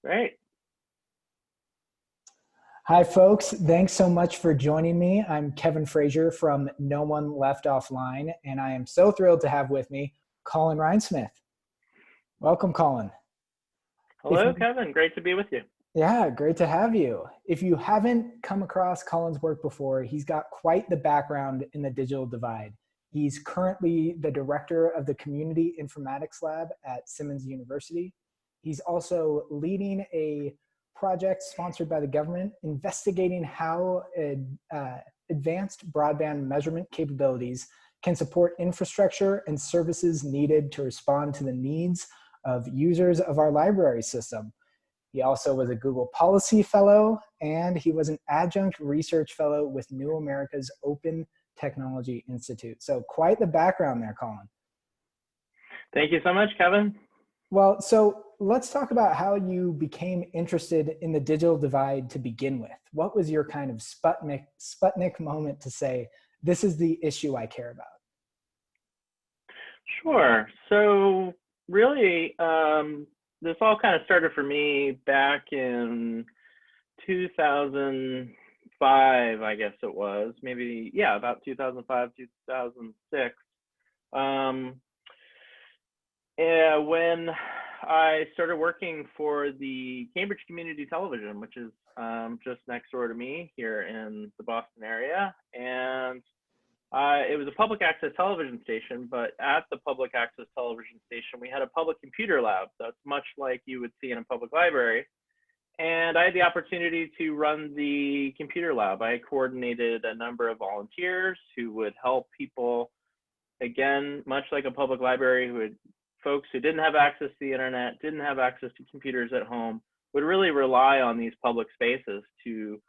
Great. Hi, folks. Thanks so much for joining me. I'm Kevin Frazier from No One Left Offline, and I am so thrilled to have with me Colin Rhinesmith. Welcome, Colin. Hello, Kevin. Great to be with you. Yeah, great to have you. If you haven't come across Colin's work before, he's got quite the background in the digital divide. He's currently the director of the Community Informatics Lab at Simmons University. He's also leading a project sponsored by the government investigating how advanced broadband measurement capabilities can support infrastructure and services needed to respond to the needs of users of our library system. He also was a Google Policy Fellow, and he was an adjunct research fellow with New America's Open Technology Institute. So quite the background there, Colin. Thank you so much, Kevin. Well, so let's talk about how you became interested in the digital divide to begin with. What was your kind of Sputnik moment to say, this is the issue I care about? Sure. So really, this all kind of started for me back in 2005, I guess it was, maybe, yeah, about 2005, 2006. When I started working for the Cambridge Community Television, which is just next door to me here in the Boston area. And it was a public access television station, but at the public access television station, we had a public computer lab that's much like you would see in a public library. And I had the opportunity to run the computer lab. I coordinated a number of volunteers who would help people, again, much like a public library, folks who didn't have access to the internet, didn't have access to computers at home, would really rely on these public spaces to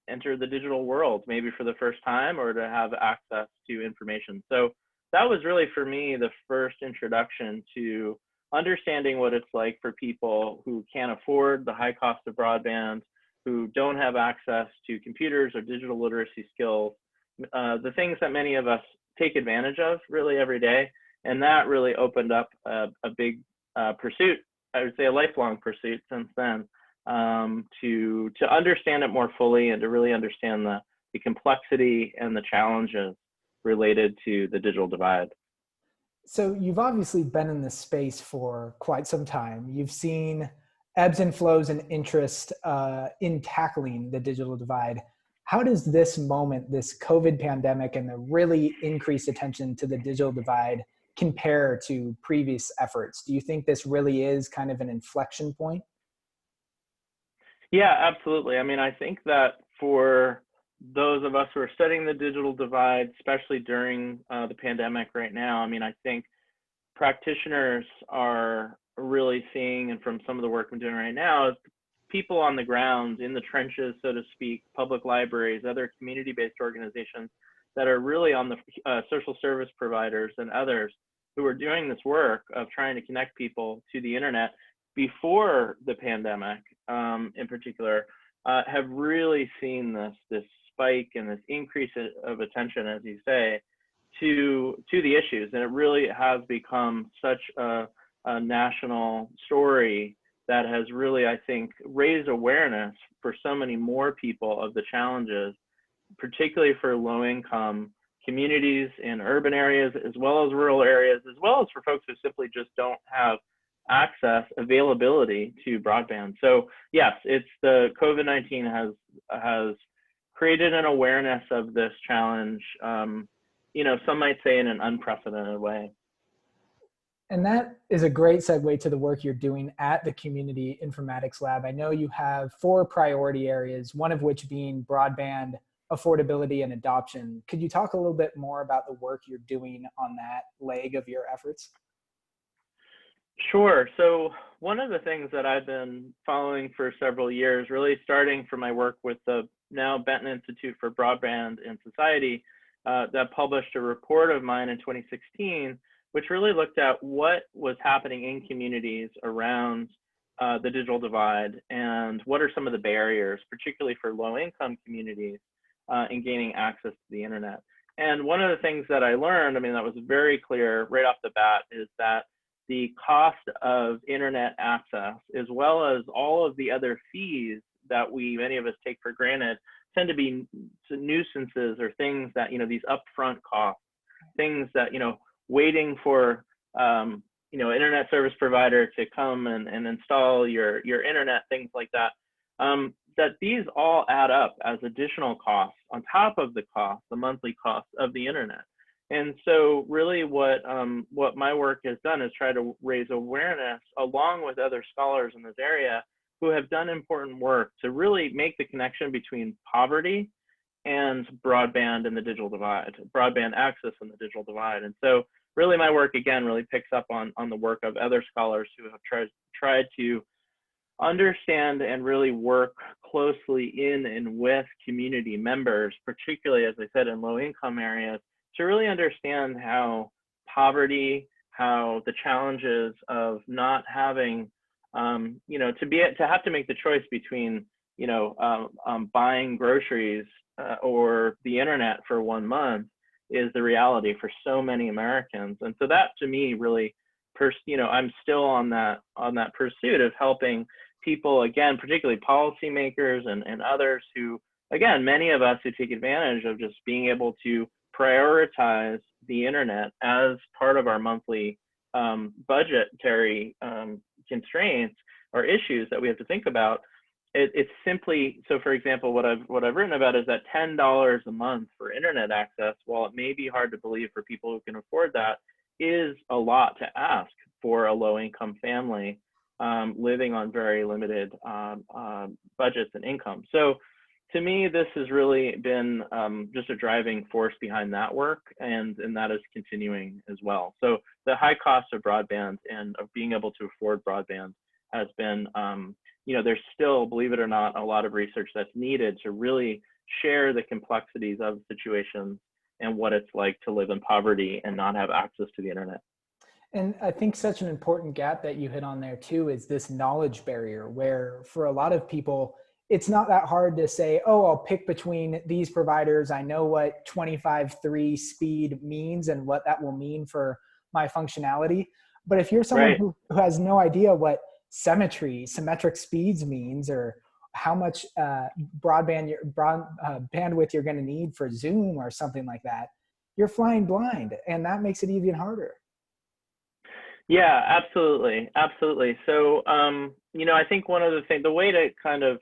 enter the digital world, maybe for the first time, or to have access to information. So that was really, for me, the first introduction to understanding what it's like for people who can't afford the high cost of broadband, who don't have access to computers or digital literacy skills, the things that many of us take advantage of really every day. And that really opened up a big pursuit, I would say a lifelong pursuit since then, to understand it more fully and to really understand the complexity and the challenges related to the digital divide. So you've obviously been in this space for quite some time. You've seen ebbs and flows and interest in tackling the digital divide. How does this moment, this COVID pandemic and the really increased attention to the digital divide compare to previous efforts? Do you think this really is kind of an inflection point? Yeah, absolutely. I mean, I think that for those of us who are studying the digital divide, especially during the pandemic right now, I mean, I think practitioners are really seeing, and from some of the work I'm doing right now, is people on the ground, in the trenches, so to speak, public libraries, other community-based organizations that are really on the social service providers and others who are doing this work of trying to connect people to the internet before the pandemic, in particular, have really seen this spike and this increase of attention, as you say, to the issues. And it really has become such a national story that has really, I think, raised awareness for so many more people of the challenges, particularly for low-income communities in urban areas, as well as rural areas, as well as for folks who simply just don't have access, availability to broadband. So yes, it's the COVID-19 has created an awareness of this challenge, you know, some might say in an unprecedented way. And that is a great segue to the work you're doing at the Community Informatics Lab. I know you have 4 priority areas, one of which being broadband affordability and adoption. Could you talk a little bit more about the work you're doing on that leg of your efforts? Sure. So one of the things that I've been following for several years, really starting from my work with the now Benton Institute for Broadband and Society, that published a report of mine in 2016, which really looked at what was happening in communities around the digital divide and what are some of the barriers, particularly for low-income communities, in gaining access to the internet. And one of the things that I learned, I mean, that was very clear right off the bat, is that the cost of internet access, as well as all of the other fees that many of us take for granted, tend to be nuisances or things that, these upfront costs, things that, waiting for, internet service provider to come and install your internet, things like that, that these all add up as additional costs on top of the monthly cost of the internet. And so really what my work has done is try to raise awareness along with other scholars in this area who have done important work to really make the connection between poverty and broadband and the digital divide, broadband access and the digital divide. And so really my work, again, really picks up on the work of other scholars who have tried to understand and really work closely in and with community members, particularly, as I said, in low-income areas, to really understand how poverty, how the challenges of not having, to have to make the choice between, buying groceries or the internet for 1 month is the reality for so many Americans. And so that, to me, really, I'm still on that pursuit of helping people, again, particularly policymakers and others who, again, many of us who take advantage of just being able to prioritize the internet as part of our monthly budgetary constraints or issues that we have to think about. It's simply, so for example, what I've written about is that $10 a month for internet access, while it may be hard to believe for people who can afford that, is a lot to ask for a low-income family living on very limited budgets and income. So to me, this has really been just a driving force behind that work, and that is continuing as well. So the high cost of broadband and of being able to afford broadband has been, there's still, believe it or not, a lot of research that's needed to really share the complexities of situations and what it's like to live in poverty and not have access to the internet. And I think such an important gap that you hit on there too is this knowledge barrier, where for a lot of people, it's not that hard to say, oh, I'll pick between these providers. I know what 25/3 speed means and what that will mean for my functionality. But if you're someone who has no idea what symmetric speeds means, or how much bandwidth you're going to need for Zoom or something like that, you're flying blind, and that makes it even harder. Yeah, absolutely. Absolutely. So, I think one of the things, the way to kind of,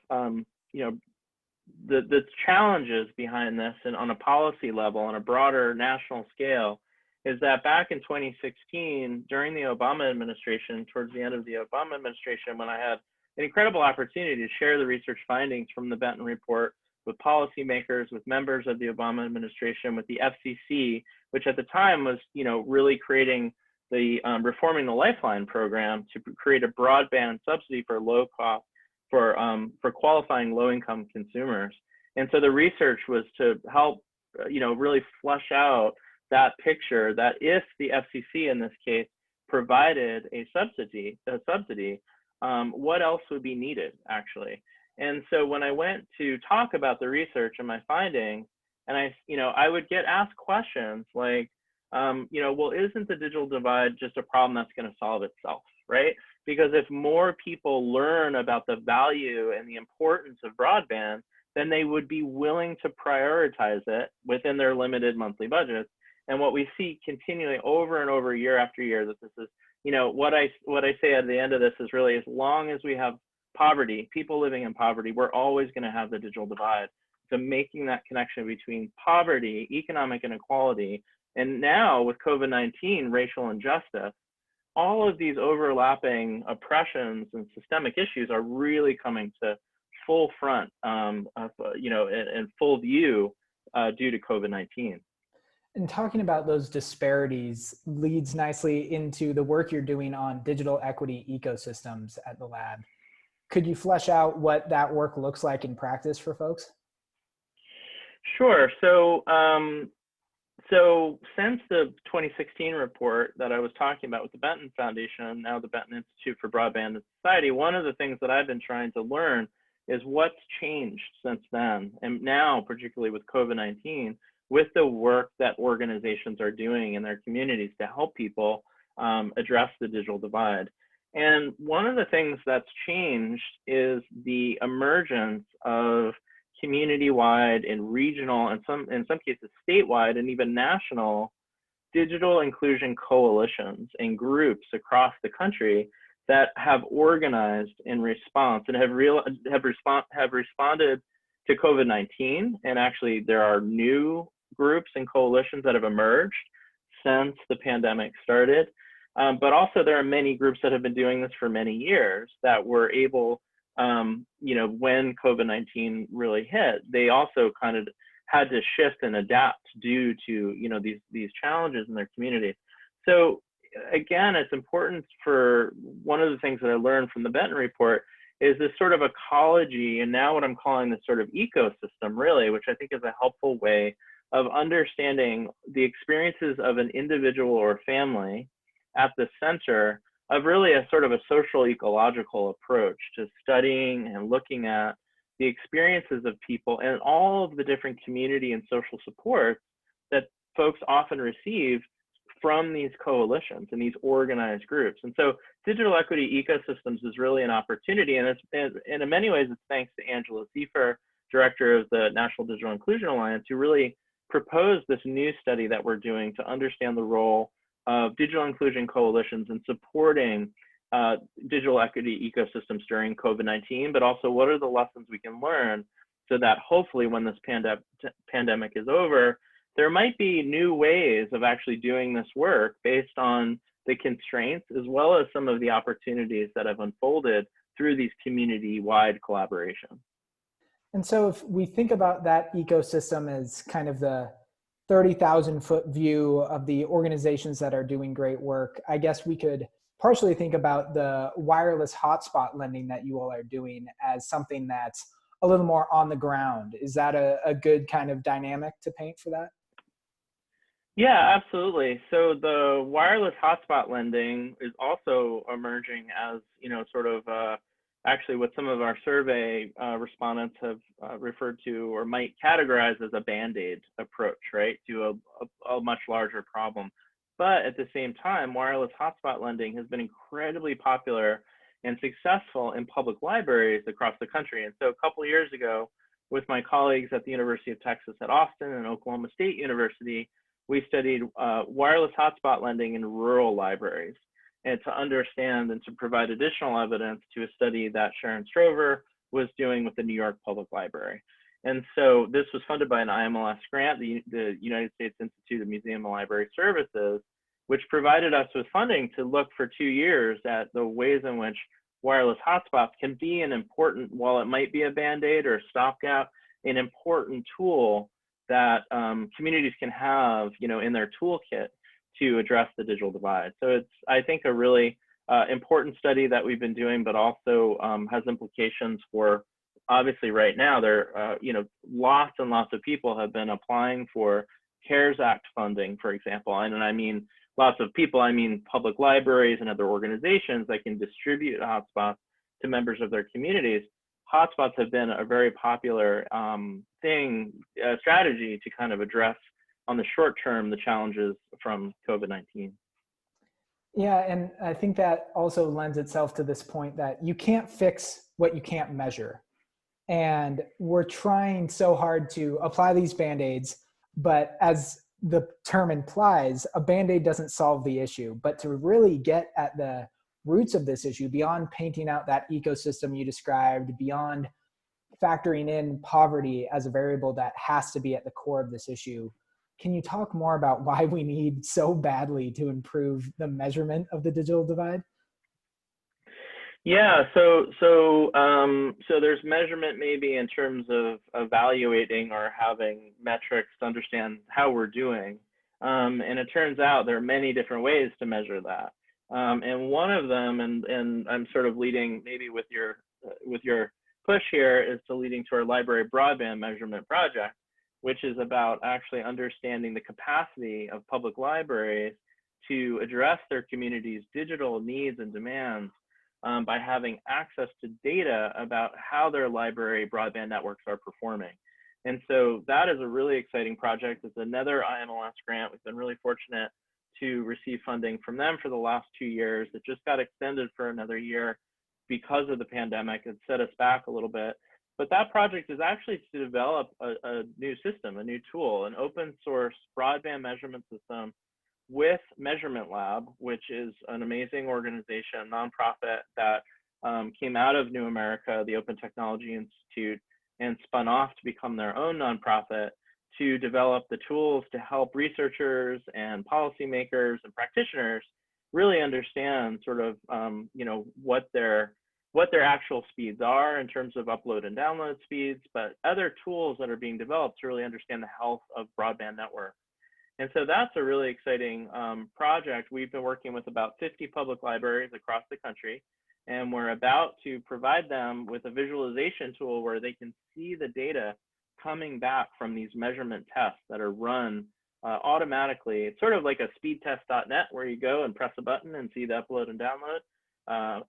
the challenges behind this and on a policy level, on a broader national scale, is that back in 2016, during the Obama administration, towards the end of the Obama administration, when I had an incredible opportunity to share the research findings from the Benton Report with policymakers, with members of the Obama administration, with the FCC, which at the time was, really creating the reforming the Lifeline program to create a broadband subsidy for low cost for qualifying low-income consumers. And so the research was to help, really flesh out that picture that if the FCC in this case provided a subsidy, what else would be needed actually? And so when I went to talk about the research and my findings, and I would get asked questions like, well, isn't the digital divide just a problem that's going to solve itself, right? Because if more people learn about the value and the importance of broadband, then they would be willing to prioritize it within their limited monthly budgets. And what we see continually over and over, year after year, that this is, what I say at the end of this is really, as long as we have poverty, people living in poverty, we're always going to have the digital divide. So making that connection between poverty, economic inequality, and now with COVID-19, racial injustice, all of these overlapping oppressions and systemic issues are really coming to full front, and full view due to COVID-19. And talking about those disparities leads nicely into the work you're doing on digital equity ecosystems at the lab. Could you flesh out what that work looks like in practice for folks? Sure. So since the 2016 report that I was talking about with the Benton Foundation, now the Benton Institute for Broadband and Society, one of the things that I've been trying to learn is what's changed since then. And now, particularly with COVID-19, with the work that organizations are doing in their communities to help people, address the digital divide. And one of the things that's changed is the emergence of community-wide and regional, and in some cases statewide and even national digital inclusion coalitions and groups across the country that have organized in response and have responded to COVID-19. And actually, there are new groups and coalitions that have emerged since the pandemic started. But also, there are many groups that have been doing this for many years that were able, when COVID-19 really hit, they also kind of had to shift and adapt due to these challenges in their communities. So again, it's important for one of the things that I learned from the Benton report is this sort of ecology, and now what I'm calling this sort of ecosystem, really, which I think is a helpful way of understanding the experiences of an individual or family at the center of really a sort of a social ecological approach to studying and looking at the experiences of people and all of the different community and social supports that folks often receive from these coalitions and these organized groups. And so digital equity ecosystems is really an opportunity, and in many ways it's thanks to Angela Seifer, director of the National Digital Inclusion Alliance, who really proposed this new study that we're doing to understand the role of digital inclusion coalitions in supporting digital equity ecosystems during COVID-19, but also what are the lessons we can learn so that hopefully when this pandemic is over, there might be new ways of actually doing this work based on the constraints, as well as some of the opportunities that have unfolded through these community-wide collaborations. And so if we think about that ecosystem as kind of the 30,000-foot view of the organizations that are doing great work, I guess we could partially think about the wireless hotspot lending that you all are doing as something that's a little more on the ground. Is that a good kind of dynamic to paint for that? Yeah, absolutely. So the wireless hotspot lending is also emerging as, sort of actually what some of our survey respondents have referred to or might categorize as a Band-Aid approach, right, to a much larger problem. But at the same time, wireless hotspot lending has been incredibly popular and successful in public libraries across the country. And so a couple of years ago, with my colleagues at the University of Texas at Austin and Oklahoma State University, we studied wireless hotspot lending in rural libraries, and to understand and to provide additional evidence to a study that Sharon Strover was doing with the New York Public Library. And so this was funded by an IMLS grant, the United States Institute of Museum and Library Services, which provided us with funding to look for 2 years at the ways in which wireless hotspots can be an important, while it might be a Band-Aid or a stopgap, an important tool that communities can have, in their toolkit to address the digital divide. So it's, I think, a really important study that we've been doing, but also has implications for, obviously right now, there, lots and lots of people have been applying for CARES Act funding, for example. And I mean, lots of people, I mean public libraries and other organizations that can distribute hotspots to members of their communities. Hotspots have been a very popular strategy to kind of address on the short term the challenges from COVID-19. Yeah, and I think that also lends itself to this point that you can't fix what you can't measure. And we're trying so hard to apply these Band-Aids, but as the term implies, a Band-Aid doesn't solve the issue. But to really get at the roots of this issue, beyond painting out that ecosystem you described, beyond factoring in poverty as a variable that has to be at the core of this issue, can you talk more about why we need so badly to improve the measurement of the digital divide? Yeah, so there's measurement maybe in terms of evaluating or having metrics to understand how we're doing. And it turns out there are many different ways to measure that. And one of them, and I'm sort of leading maybe with your push here, is to leading to our library broadband measurement project, which is about actually understanding the capacity of public libraries to address their community's digital needs and demands by having access to data about how their library broadband networks are performing. And so that is a really exciting project. It's another IMLS grant. We've been really fortunate to receive funding from them for the last 2 years. It just got extended for another year because of the pandemic. It set us back a little bit. But that project is actually to develop a new system, a new tool, an open source broadband measurement system with Measurement Lab, which is an amazing organization, a nonprofit that came out of New America, the Open Technology Institute, and spun off to become their own nonprofit to develop the tools to help researchers and policymakers and practitioners really understand sort of what their actual speeds are in terms of upload and download speeds, but other tools that are being developed to really understand the health of broadband networks. And so that's a really exciting project. We've been working with about 50 public libraries across the country, and we're about to provide them with a visualization tool where they can see the data coming back from these measurement tests that are run automatically. It's sort of like a speedtest.net where you go and press a button and see the upload and download.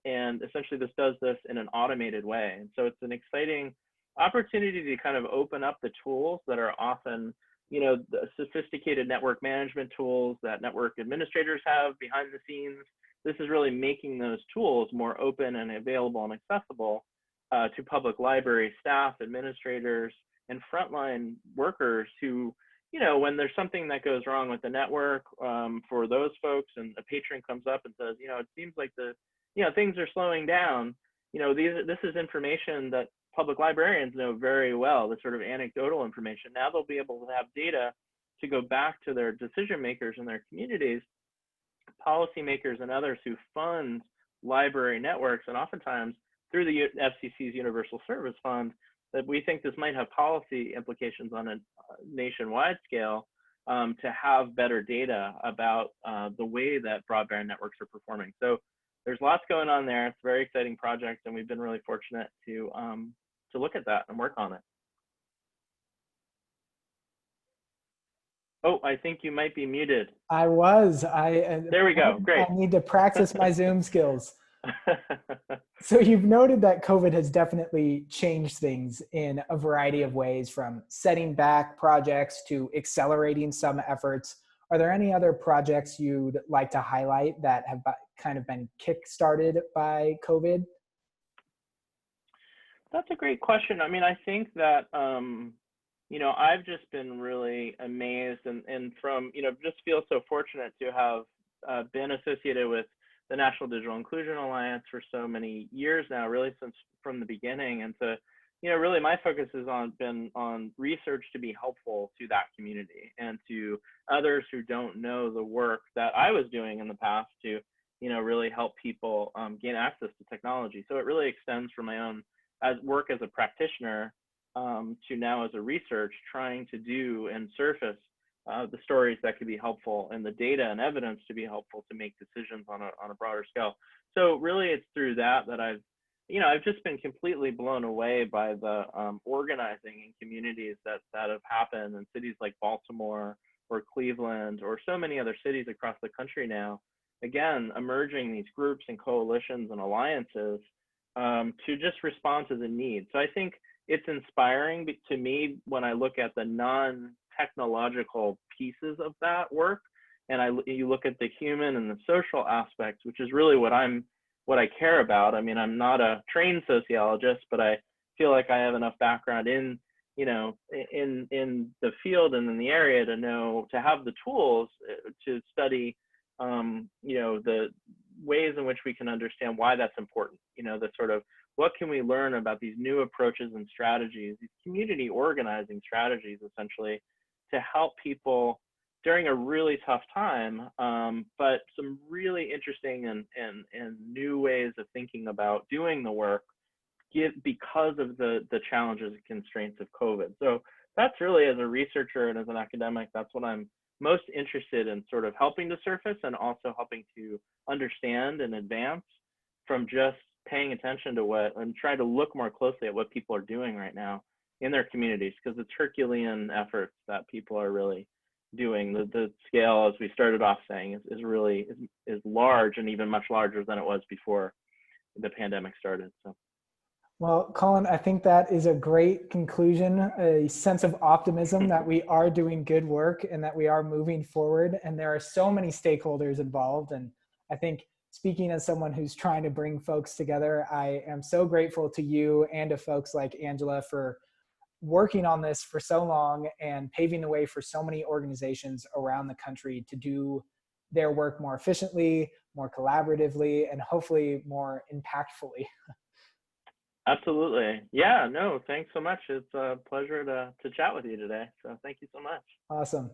And essentially this does this in an automated way. And so it's an exciting opportunity to kind of open up the tools that are often, the sophisticated network management tools that network administrators have behind the scenes. This is really making those tools more open and available and accessible to public library staff, administrators, and frontline workers who, when there's something that goes wrong with the network for those folks and a patron comes up and says, it seems like things are slowing down, this is information that public librarians know very well, the sort of anecdotal information. Now they'll be able to have data to go back to their decision makers in their communities, policymakers and others who fund library networks, and oftentimes through the FCC's Universal Service Fund, that we think this might have policy implications on a nationwide scale to have better data about the way that broadband networks are performing. So there's lots going on there. It's a very exciting project, and we've been really fortunate to look at that and work on it. Oh, I think you might be muted. I was. There we go. Great. I need to practice my Zoom skills. So you've noted that COVID has definitely changed things in a variety of ways, from setting back projects to accelerating some efforts. Are there any other projects you'd like to highlight that have kind of been kick-started by COVID? That's a great question. I mean, I think that, I've just been really amazed and from, just feel so fortunate to have been associated with the National Digital Inclusion Alliance for so many years now, really since from the beginning. And to, really my focus has been on research to be helpful to that community and to others who don't know the work that I was doing in the past to, really help people gain access to technology. So it really extends from my own work as a practitioner to now as a research, trying to do and surface the stories that could be helpful and the data and evidence to be helpful to make decisions on a broader scale. So really it's through that I've just been completely blown away by the organizing in communities that have happened in cities like Baltimore or Cleveland or so many other cities across the country now. Again, emerging these groups and coalitions and alliances to just respond to the need. So I think it's inspiring to me when I look at the non-technological pieces of that work, and you look at the human and the social aspects, which is really what I care about. I mean, I'm not a trained sociologist, but I feel like I have enough background in the field and in the area to have the tools to study, the ways in which we can understand why that's important. The sort of what can we learn about these new approaches and strategies, these community organizing strategies, essentially, to help people during a really tough time, but some really interesting and new ways of thinking about doing the work because of the challenges and constraints of COVID. So that's really, as a researcher and as an academic, that's what I'm most interested in, sort of helping to surface and also helping to understand and advance from just paying attention to and trying to look more closely at what people are doing right now in their communities, because it's Herculean efforts that people are really doing. The scale, as we started off saying, is really large, and even much larger than it was before the pandemic started. So Well, Colin, I think that is a great conclusion, a sense of optimism that we are doing good work and that we are moving forward. And there are so many stakeholders involved. And I think speaking as someone who's trying to bring folks together, I am so grateful to you and to folks like Angela for working on this for so long and paving the way for so many organizations around the country to do their work more efficiently, more collaboratively, and hopefully more impactfully. Absolutely. Yeah, no, thanks so much. It's a pleasure to chat with you today. So thank you so much. Awesome.